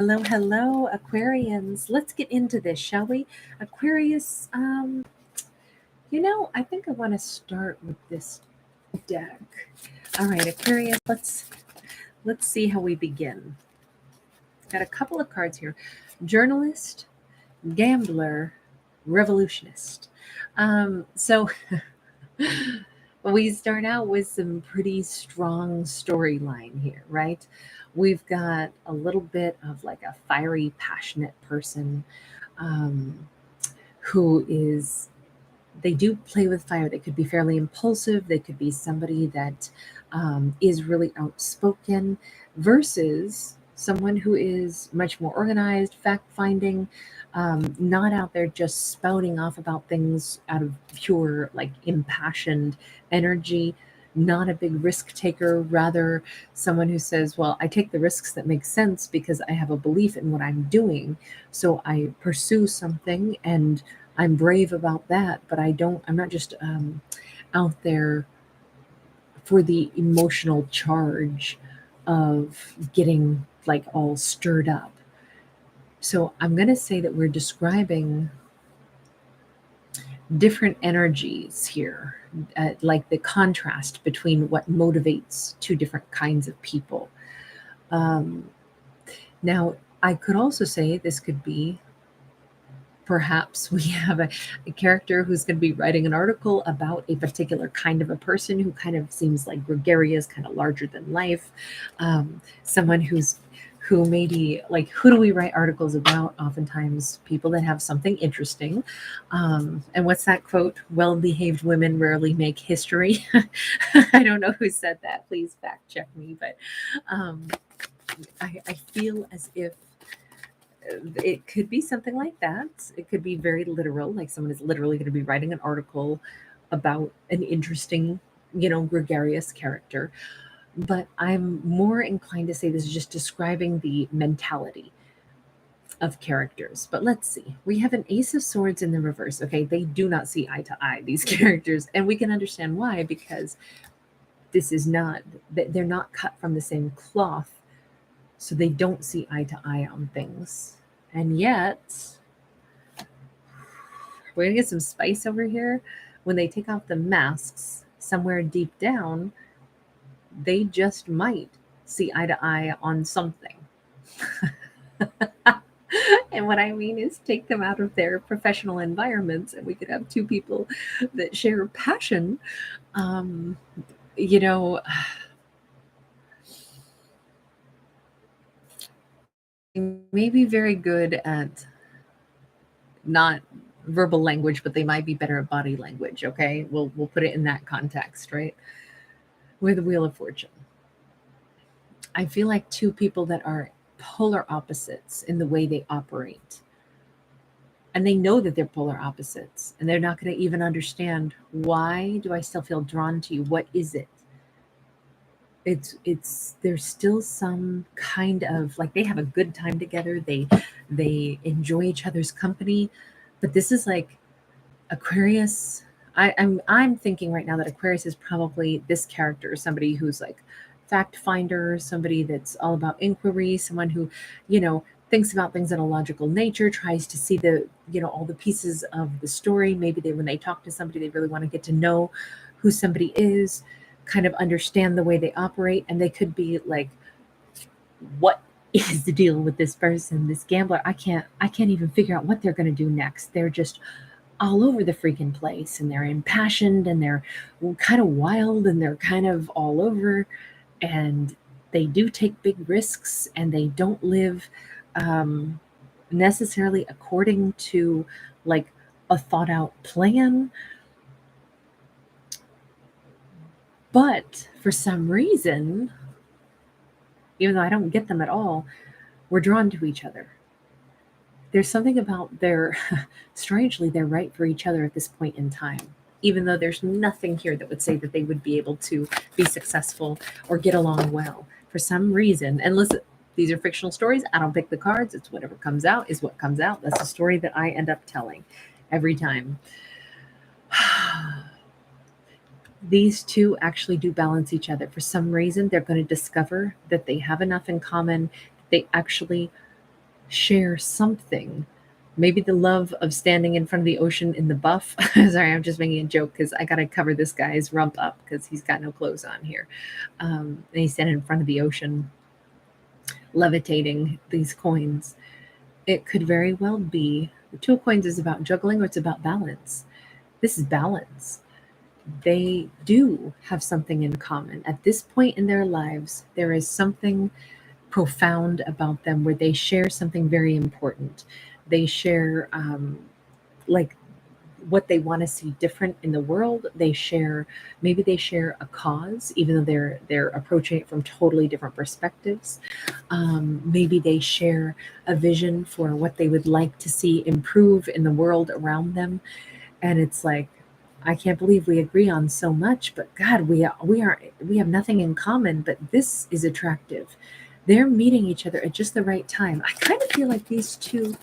Hello, hello, Aquarians. Let's get into this, shall we? Aquarius, I think I want to start with this deck. All right, Aquarius, let's see how we begin. Got a couple of cards here. Journalist, gambler, revolutionist. So we start out with some pretty strong storyline here, right? We've got a little bit of like a fiery, passionate person um, who is, they do play with fire. They could be fairly impulsive. They could be somebody that is really outspoken versus someone who is much more organized, fact finding, not out there just spouting off about things out of pure, like, impassioned energy. Not a big risk taker, rather someone who says, well, I take the risks that make sense because I have a belief in what I'm doing. So I pursue something and I'm brave about that, but I'm not just out there for the emotional charge of getting like all stirred up. So I'm going to say that we're describing different energies here, like the contrast between what motivates two different kinds of people. Um, Now, I could also say this could be, perhaps we have a character who's going to be writing an article about a particular kind of a person who kind of seems like gregarious, kind of larger than life. Someone who maybe, like, who do we write articles about? Oftentimes people that have something interesting. And what's that quote? Well-behaved women rarely make history. I don't know who said that. Please fact check me. But um, I feel as if it could be something like that. It could be very literal, like someone is literally going to be writing an article about an interesting, gregarious character. But I'm more inclined to say this is just describing the mentality of characters. But let's see. We have an Ace of Swords in the reverse. Okay, they do not see eye to eye, these characters. And we can understand why, because this is not, they're not cut from the same cloth. So they don't see eye to eye on things. And yet, we're going to get some spice over here. When they take off the masks, somewhere deep down, they just might see eye to eye on something. And what I mean is, take them out of their professional environments, and we could have two people that share passion. Um, you know, may be very good at not verbal language, but they might be better at body language. Okay, we'll put it in that context, right? With the Wheel of Fortune, I feel like two people that are polar opposites in the way they operate. And they know that they're polar opposites, and they're not going to even understand, why do I still feel drawn to you? What is it? It's there's still some kind of, like, they have a good time together. They enjoy each other's company, but this is like Aquarius. I'm thinking right now that Aquarius is probably this character, somebody who's like fact finder, somebody that's all about inquiry, someone who, thinks about things in a logical nature, tries to see the, all the pieces of the story. Maybe when they talk to somebody, they really want to get to know who somebody is, kind of understand the way they operate, and they could be like, what is the deal with this person, this gambler? I can't even figure out what they're going to do next. They're just all over the freaking place, and they're impassioned, and they're kind of wild, and they're kind of all over, and they do take big risks, and they don't live um, necessarily according to, like, a thought out plan. But for some reason, even though I don't get them at all, we're drawn to each other. There's something about their, strangely, they're right for each other at this point in time, even though there's nothing here that would say that they would be able to be successful or get along well. For some reason, and listen, these are fictional stories. I don't pick the cards. It's whatever comes out is what comes out. That's the story that I end up telling every time. These two actually do balance each other. For some reason, they're going to discover that they have enough in common. They actually share something. Maybe the love of standing in front of the ocean in the buff. Sorry, I'm just making a joke because I got to cover this guy's rump up because he's got no clothes on here. And he's standing in front of the ocean, levitating these coins. It could very well be the Two of Coins is about juggling or it's about balance. This is balance. They do have something in common. At this point in their lives, there is something profound about them where they share something very important. They share like what they want to see different in the world. They share, maybe they share a cause, even though they're approaching it from totally different perspectives. Maybe they share a vision for what they would like to see improve in the world around them. And it's like, I can't believe we agree on so much, but God, we have nothing in common, but this is attractive. They're meeting each other at just the right time. I kind of feel like these two,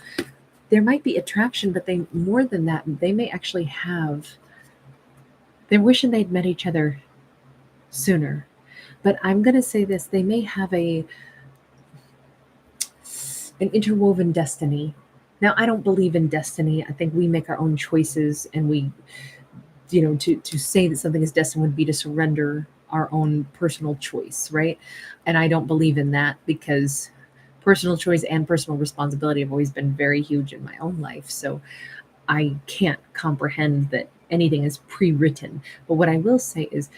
there might be attraction, but they more than that, they may actually have, they're wishing they'd met each other sooner. But I'm going to say this, they may have an interwoven destiny. Now, I don't believe in destiny. I think we make our own choices, and we, to say that something is destined would be to surrender our own personal choice, right? And I don't believe in that because personal choice and personal responsibility have always been very huge in my own life. So I can't comprehend that anything is pre-written. But what I will say is,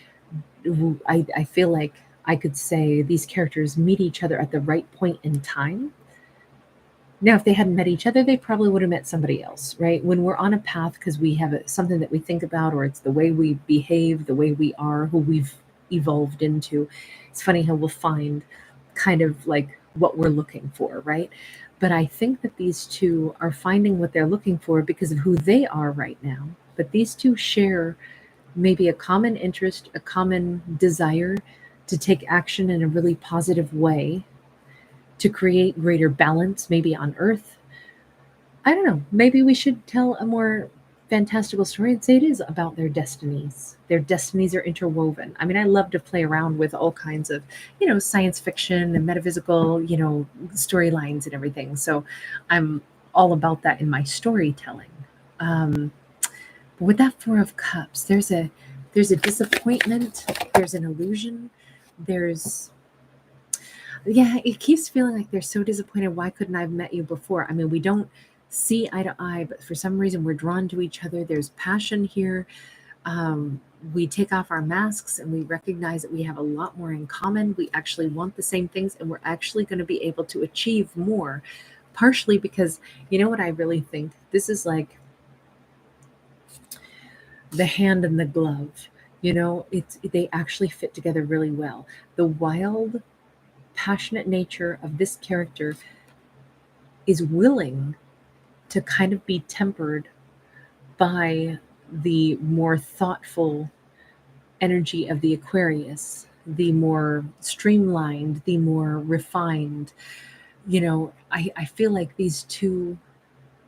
I feel like I could say these characters meet each other at the right point in time. Now, if they hadn't met each other, they probably would have met somebody else, right? When we're on a path because we have something that we think about, or it's the way we behave, the way we are, who we've evolved into, it's funny how we'll find kind of like what we're looking for, right? But I think that these two are finding what they're looking for because of who they are right now. But these two share maybe a common interest, a common desire to take action in a really positive way to create greater balance, maybe on Earth. I don't know. Maybe we should tell a more fantastical story and say it is about their destinies. Their destinies are interwoven. I mean, I love to play around with all kinds of, science fiction and metaphysical, storylines and everything. So I'm all about that in my storytelling. Um, but with that Four of Cups, there's a disappointment. There's an illusion. There's Yeah, it keeps feeling like they're so disappointed. Why couldn't I have met you before? I mean, we don't see eye to eye, but for some reason we're drawn to each other. There's passion here. We take off our masks and we recognize that we have a lot more in common. We actually want the same things and we're actually going to be able to achieve more. Partially because, you know what I really think? This is like the hand and the glove. They actually fit together really well. The wild, passionate nature of this character is willing to kind of be tempered by the more thoughtful energy of the Aquarius, the more streamlined, the more refined. I feel like these two,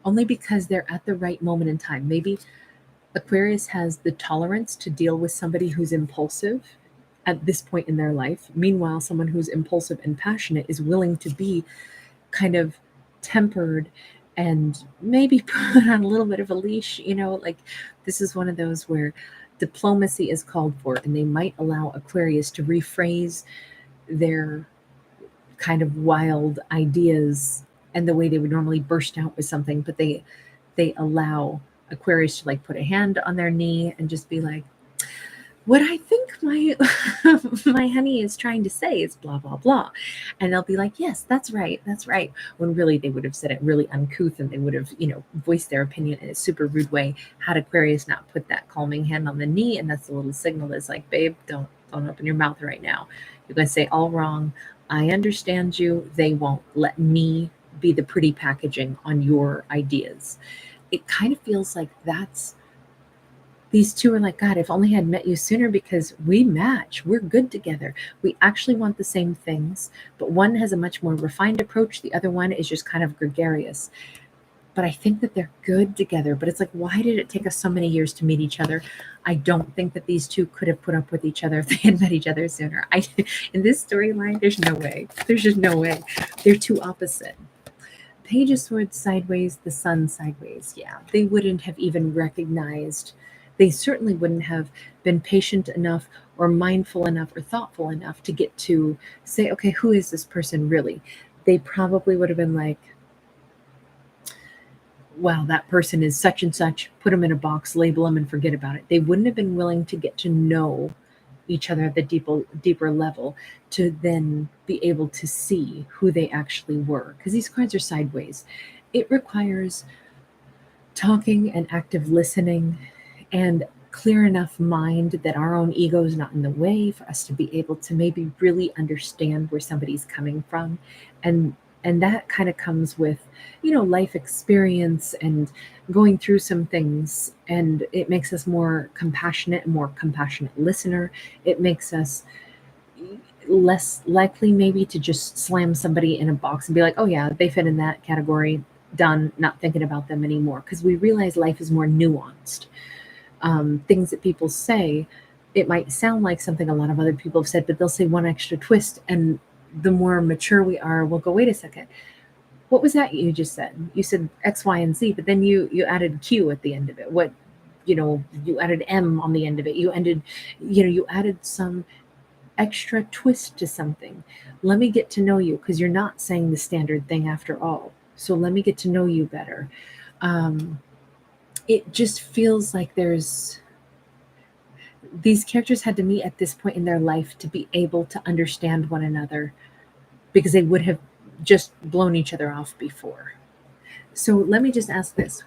only because they're at the right moment in time. Maybe Aquarius has the tolerance to deal with somebody who's impulsive at this point in their life. Meanwhile, someone who's impulsive and passionate is willing to be kind of tempered and maybe put on a little bit of a leash. Like this is one of those where diplomacy is called for, and they might allow Aquarius to rephrase their kind of wild ideas and the way they would normally burst out with something, but they allow Aquarius to like put a hand on their knee and just be like, what I think my my honey is trying to say is blah blah blah, and they'll be like, yes, that's right, when really they would have said it really uncouth, and they would have voiced their opinion in a super rude way had Aquarius not put that calming hand on the knee. And that's a little signal that's like, babe, don't open your mouth right now. You're going to say all wrong. I understand you. They won't let me be the pretty packaging on your ideas. It kind of feels like that's, these two are like, God, if only I had met you sooner, because we match. We're good together. We actually want the same things, but one has a much more refined approach. The other one is just kind of gregarious. But I think that they're good together. But it's like, why did it take us so many years to meet each other? I don't think that these two could have put up with each other if they had met each other sooner. In this storyline, there's no way. There's just no way. They're too opposite. Page of Swords sideways, the Sun sideways. Yeah, they wouldn't have even recognized. They certainly wouldn't have been patient enough or mindful enough or thoughtful enough to get to say, okay, who is this person really? They probably would have been like, wow, that person is such and such, put them in a box, label them, and forget about it. They wouldn't have been willing to get to know each other at the deeper level to then be able to see who they actually were. Because these cards are sideways. It requires talking and active listening and clear enough mind that our own ego is not in the way for us to be able to maybe really understand where somebody's coming from. And that kind of comes with, life experience and going through some things, and it makes us more compassionate, more compassionate listener. It makes us less likely maybe to just slam somebody in a box and be like, oh yeah, they fit in that category, done, not thinking about them anymore, because we realize life is more nuanced. Things that people say, it might sound like something a lot of other people have said, but they'll say one extra twist, and the more mature we are, we'll go, wait a second, what was that you just said? You said X, Y, and Z, but then you added Q at the end of it. What, you added M on the end of it. You added some extra twist to something. Let me get to know you, because you're not saying the standard thing after all. So let me get to know you better. It just feels like these characters had to meet at this point in their life to be able to understand one another, because they would have just blown each other off before. So let me just ask this.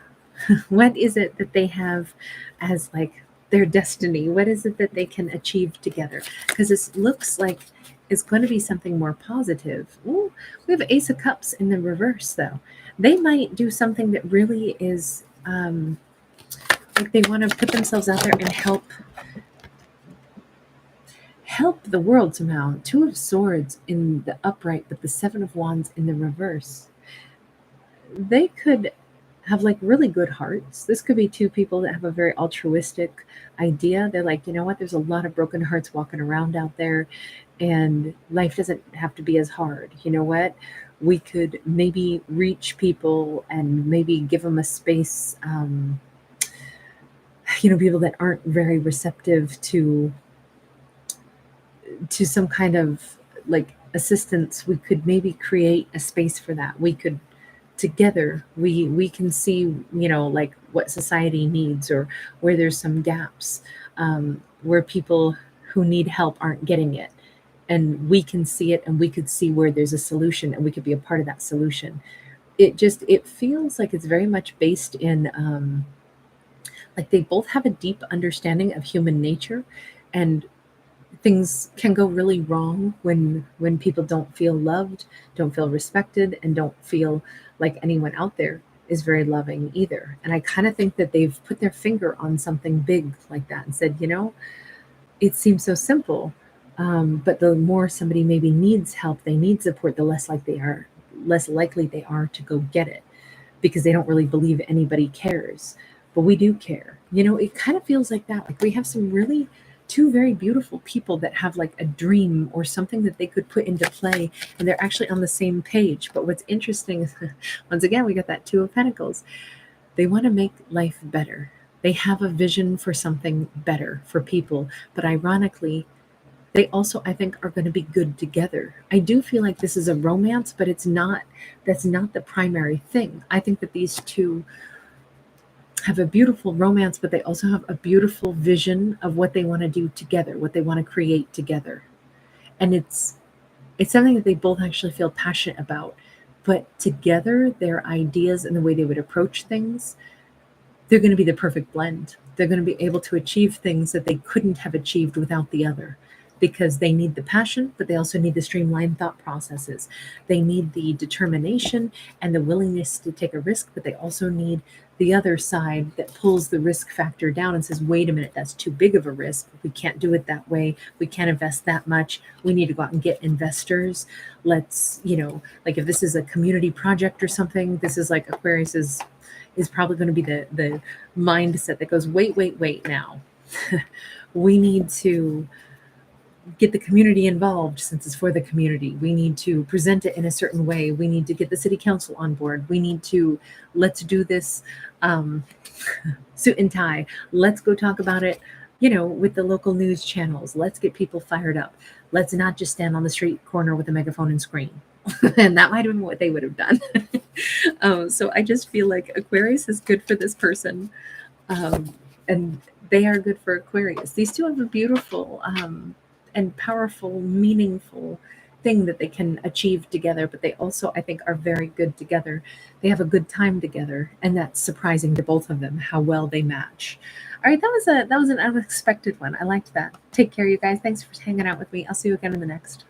What is it that they have as like their destiny? What is it that they can achieve together? Because this looks like it's going to be something more positive. Ooh, we have Ace of Cups in the reverse, though. They might do something that really is like they want to put themselves out there and help the world somehow. Two of Swords in the upright, but the Seven of Wands in the reverse. They could have like really good hearts. This could be two people that have a very altruistic idea. They're like, you know what, there's a lot of broken hearts walking around out there, and life doesn't have to be as hard. You know what? We could maybe reach people and maybe give them a space. People that aren't very receptive to some kind of like assistance. We could maybe create a space for that. We could together we can see, like what society needs, or where there's some gaps, where people who need help aren't getting it, and we can see it, and we could see where there's a solution, and we could be a part of that solution. It feels like it's very much based in like they both have a deep understanding of human nature, and things can go really wrong when people don't feel loved, don't feel respected, and don't feel like anyone out there is very loving either. And I kind of think that they've put their finger on something big like that and said, it seems so simple, but the more somebody maybe needs help, they need support, the less likely they are to go get it, because they don't really believe anybody cares. But we do care. It kind of feels like that. Like we have some really two very beautiful people that have like a dream or something that they could put into play, and they're actually on the same page. But what's interesting is, once again, we got that Two of Pentacles. They want to make life better. They have a vision for something better for people. But ironically, they also, I think, are going to be good together. I do feel like this is a romance, but that's not the primary thing. I think that these two have a beautiful romance, but they also have a beautiful vision of what they want to do together, what they want to create together. And it's something that they both actually feel passionate about. But together, their ideas and the way they would approach things, they're going to be the perfect blend. They're going to be able to achieve things that they couldn't have achieved without the other, because they need the passion, but they also need the streamlined thought processes. They need the determination and the willingness to take a risk, but they also need the other side that pulls the risk factor down and says, wait a minute, that's too big of a risk. We can't do it that way. We can't invest that much. We need to go out and get investors. Let's, like if this is a community project or something, this is like Aquarius is probably going to be the mindset that goes, wait now. We need to get the community involved since it's for the community. We need to present it in a certain way. We need to get the city council on board. We need to, let's do this um, suit and tie. Let's go talk about it, with the local news channels. Let's get people fired up. Let's not just stand on the street corner with a megaphone and scream. And that might have been what they would have done. So I just feel like Aquarius is good for this person. And they are good for Aquarius. These two have a beautiful and powerful, meaningful thing that they can achieve together, but they also, I think, are very good together. They have a good time together, and that's surprising to both of them how well they match. All right, that was an unexpected one. I liked that. Take care, you guys. Thanks for hanging out with me. I'll see you again in the next.